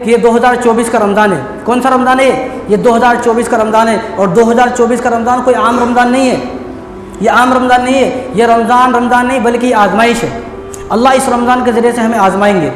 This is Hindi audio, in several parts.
कि ये 2024 का रमज़ान है। कौन सा रमज़ान है ये 2024 का रमज़ान है। और 2024 का रमज़ान कोई आम रमज़ान नहीं है, ये आम रमज़ान नहीं है, ये रमज़ान नहीं बल्कि आज़माइश है। अल्लाह इस रमज़ान के ज़रिए से हमें आज़माएंगे।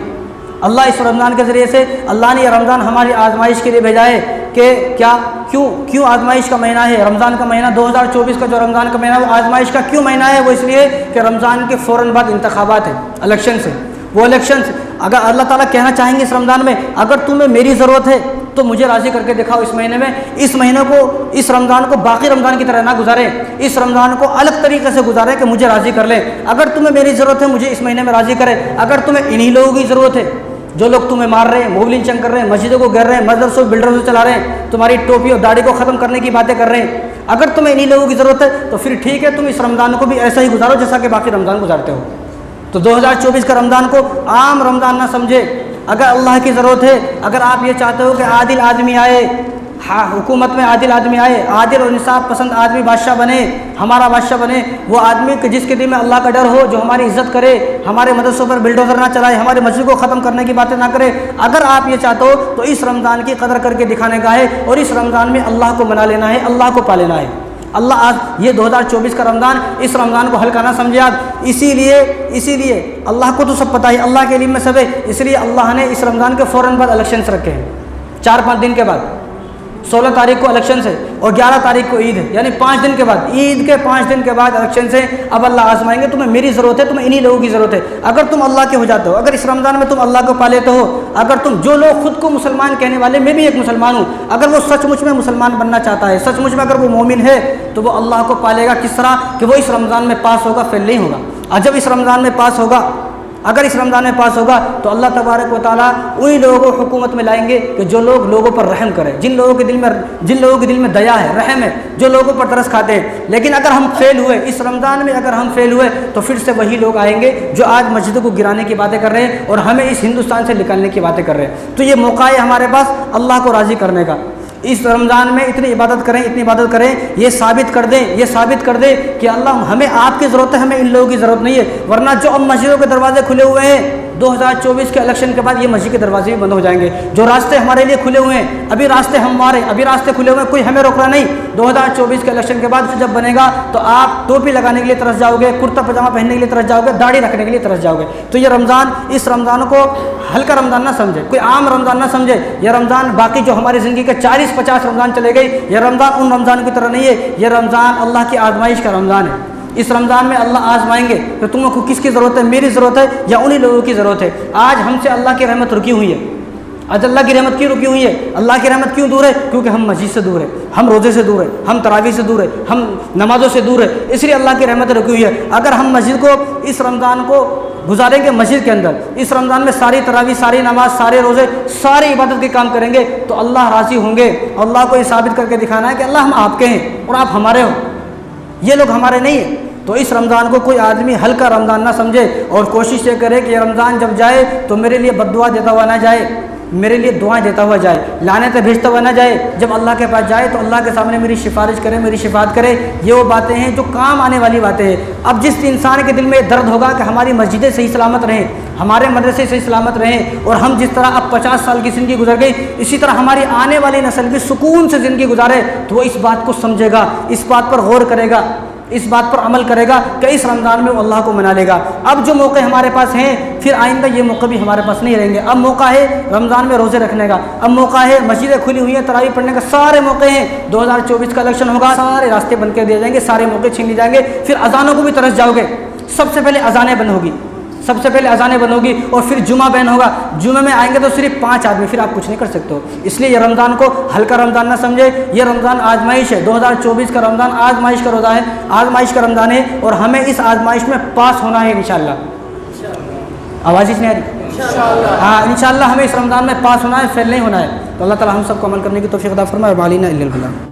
अल्लाह इस रमज़ान के ज़रिए से अल्लाह ने यह रमज़ान हमारी आज़माइश के लिए भेजा है कि क्या क्यों आज़माइश का महीना है। रमज़ान का महीना 2024 का जो रमज़ान का महीना है वो आज़माइश का क्यों महीना है। वो इसलिए कि रमज़ान के फ़ौरन बाद इंतखाबात है, इलेक्शन से। वो इलेक्शन अगर अल्लाह ताला कहना चाहेंगे इस रमज़ान में, अगर तुम्हें मेरी ज़रूरत है तो मुझे राज़ी करके दिखाओ इस महीने में। इस महीने को, इस रमज़ान को बाकी रमज़ान की तरह ना गुजारे, इस रमज़ान को अलग तरीके से गुजारे कि मुझे राज़ी कर ले। अगर तुम्हें मेरी ज़रूरत है मुझे इस महीने में राज़ी करे। अगर तुम्हें इन्हीं लोगों की ज़रूरत है जो लोग तुम्हें मार रहे हैं, मोबलिंग चंग कर रहे हैं, मस्जिदों को गिर रहे हैं, मदरसों बिल्डरों से चला रहे हैं, तुम्हारी टोपी और दाढ़ी को ख़त्म करने की बातें कर रहे हैं, अगर तुम्हें इन्हीं लोगों की ज़रूरत है तो फिर ठीक है, तुम इस रमज़ान को भी ऐसा ही गुजारो जैसा कि बाकी रमज़ान गुजारते हो। तो 2024 का रमज़ान को आम रमज़ान ना समझे। अगर अल्लाह की ज़रूरत है, अगर आप ये चाहते हो कि आदिल आदमी आए, हाँ हुकूमत में आदिल आदमी आए, आदिल और इंसाफ पसंद आदमी बादशाह बने, हमारा बादशाह बने, वो आदमी कि जिसके दिल में अल्लाह का डर हो, जो हमारी इज़्ज़त करे, हमारे मदरसों पर बिल्डोज़र ना चलाए, हमारे मस्जिद को ख़त्म करने की बातें ना करे। अगर आप ये चाहते हो तो इस रमज़ान की कदर करके दिखाने का है और इस रमज़ान में अल्लाह को मना लेना है, अल्लाह को पा लेना है। अल्लाह आज ये 2024 का रमज़ान, इस रमज़ान को हल्का ना समझे आप। इसीलिए अल्लाह को तो सब पता है, अल्लाह के इल्म में सब है, इसलिए अल्लाह ने इस रमज़ान के फ़ौरन बाद इलेक्शन रखे हैं। 4-5 दिन के बाद 16 तारीख को इलेक्शन है और 11 तारीख को ईद है, यानी 5 दिन के बाद, ईद के 5 दिन के बाद इलेक्शन से अब अल्लाह आजमाएंगे तुम्हें मेरी ज़रूरत है, तुम्हें इन्हीं लोगों की ज़रूरत है। अगर तुम अल्लाह के हो जाते हो, अगर इस रमज़ान में तुम अल्लाह को पा लेते हो, अगर तुम, जो लोग खुद को मुसलमान कहने वाले, मैं भी एक मुसलमान हूँ, अगर वो सचमुच में मुसलमान बनना चाहता है, सचमुच में अगर वो मोमिन है तो वो अल्लाह को पालेगा। किस तरह कि वो इस रमज़ान में पास होगा, फेल नहीं होगा। और जब इस रमज़ान में पास होगा, अगर इस रमज़ान में पास होगा तो अल्लाह तबारक व तआला उन्हीं लोगों को हुकूमत में लाएंगे कि जो लोग लोगों पर रहम करें, जिन लोगों के दिल में दया है, रहम है, जो लोगों पर तरस खाते हैं। लेकिन अगर हम फेल हुए इस रमज़ान में, अगर हम फेल हुए तो फिर से वही लोग आएंगे जो आज मस्जिदों को गिराने की बातें कर रहे हैं और हमें इस हिंदुस्तान से निकालने की बातें कर रहे हैं। तो ये मौका है हमारे पास अल्लाह को राज़ी करने का। इस रमज़ान में इतनी इबादत करें, ये साबित कर दें कि अल्लाह हमें आपकी ज़रूरत है, हमें इन लोगों की ज़रूरत नहीं है। वरना जो अब मस्जिदों के दरवाजे खुले हुए हैं, 2024 के इलेक्शन के बाद ये मस्जिद के दरवाजे भी बंद हो जाएंगे। जो रास्ते हमारे लिए खुले हुए हैं, अभी रास्ते खुले हुए हैं, कोई हमें रोक रहा नहीं। 2024 के इलेक्शन के बाद जब बनेगा तो आप टोपी लगाने के लिए तरस जाओगे, कुर्ता पजामा पहनने के लिए तरस जाओगे, दाढ़ी रखने के लिए तरस जाओगे। तो ये रमज़ान, इस रमज़ान को हल्का रमज़ान ना समझे, कोई आम रमज़ान ना समझे। यह रमज़ान बाकी जो हमारी ज़िंदगी के 40-50 रमज़ान चले गए, यह रमज़ान उन रमज़ान की तरह नहीं है। यह रमज़ान अल्लाह की आज़माइश का रमज़ान है। इस रमज़ान में अल्लाह आज़माएंगे तो तुमको किसकी ज़रूरत है, मेरी ज़रूरत है या उन्हीं लोगों की ज़रूरत है। आज हमसे अल्लाह की रहमत रुकी हुई है। आज अल्लाह की रहमत क्यों रुकी हुई है, अल्लाह की रहमत क्यों दूर है? क्योंकि हम मस्जिद से दूर है, हम रोज़े से दूर है, हम तरावी से दूर है, हम नमाज़ों से दूर है, इसलिए अल्लाह की रहमत रुकी हुई है। अगर हम मस्जिद को, इस रमज़ान को गुजारेंगे मस्जिद के अंदर, इस रमज़ान में सारी तरावी, सारी नमाज, सारे रोज़े, सारी इबादत के काम करेंगे तो अल्लाह राज़ी होंगे। अल्लाह को ये साबित करके दिखाना है कि अल्लाह हम आपके हैं और आप हमारे हो, ये लोग हमारे नहीं हैं। तो इस रमज़ान को कोई आदमी हल्का रमज़ान ना समझे और कोशिश ये करे कि रमज़ान जब जाए तो मेरे लिए बद्दुआ देता हुआ ना जाए, मेरे लिए दुआएं देता हुआ जाए, लानतें भेजता हुआ ना जाए। जब अल्लाह के पास जाए तो अल्लाह के सामने मेरी सिफारिश करे, मेरी शिफात करे। ये वो बातें हैं जो काम आने वाली बातें हैं। अब जिस इंसान के दिल में दर्द होगा कि हमारी मस्जिदें सही सलामत रहें, हमारे मदरसे सही सलामत रहें और हम जिस तरह अब 50 साल की ज़िंदगी गुजर गई, इसी तरह हमारी आने वाली नस्ल भी सुकून से ज़िंदगी गुजारे, तो वो इस बात को समझेगा, इस बात पर गौर करेगा, इस बात पर अमल करेगा कि इस रमज़ान में वो अल्लाह को मना लेगा। अब जो मौके हमारे पास हैं, फिर आइंदा ये मौके भी हमारे पास नहीं रहेंगे। अब मौका है रमज़ान में रोज़े रखने का, अब मौका है, मस्जिदें खुली हुई हैं, तरावी पढ़ने का, सारे मौके हैं। 2024 का इलेक्शन होगा, सारे रास्ते बंद कर दिए जाएंगे, सारे मौके छीन लिए जाएंगे। फिर अजानों को भी तरस जाओगे। सबसे पहले अजानें बंद होगी, और फिर जुमा बैन होगा। जुमे में आएंगे तो सिर्फ 5 आदमी, फिर आप कुछ नहीं कर सकते हो। इसलिए ये रमज़ान को हल्का रमज़ान ना समझे, ये रमज़ान आजमाइश है। 2024 का रमज़ान आजमाइश का रोज़ा है, आजमाइश का रमज़ान है और हमें इस आजमाइश में पास होना है इंशाअल्लाह। आवाज़ नहीं आ रही? हाँ, इंशाअल्लाह हमें इस रमज़ान में पास होना है, फेल नहीं होना है। तो अल्लाह ताला हम सबको अमल करने की तौफीक अता फरमाए। वालिना इल्लल बिल्लाह।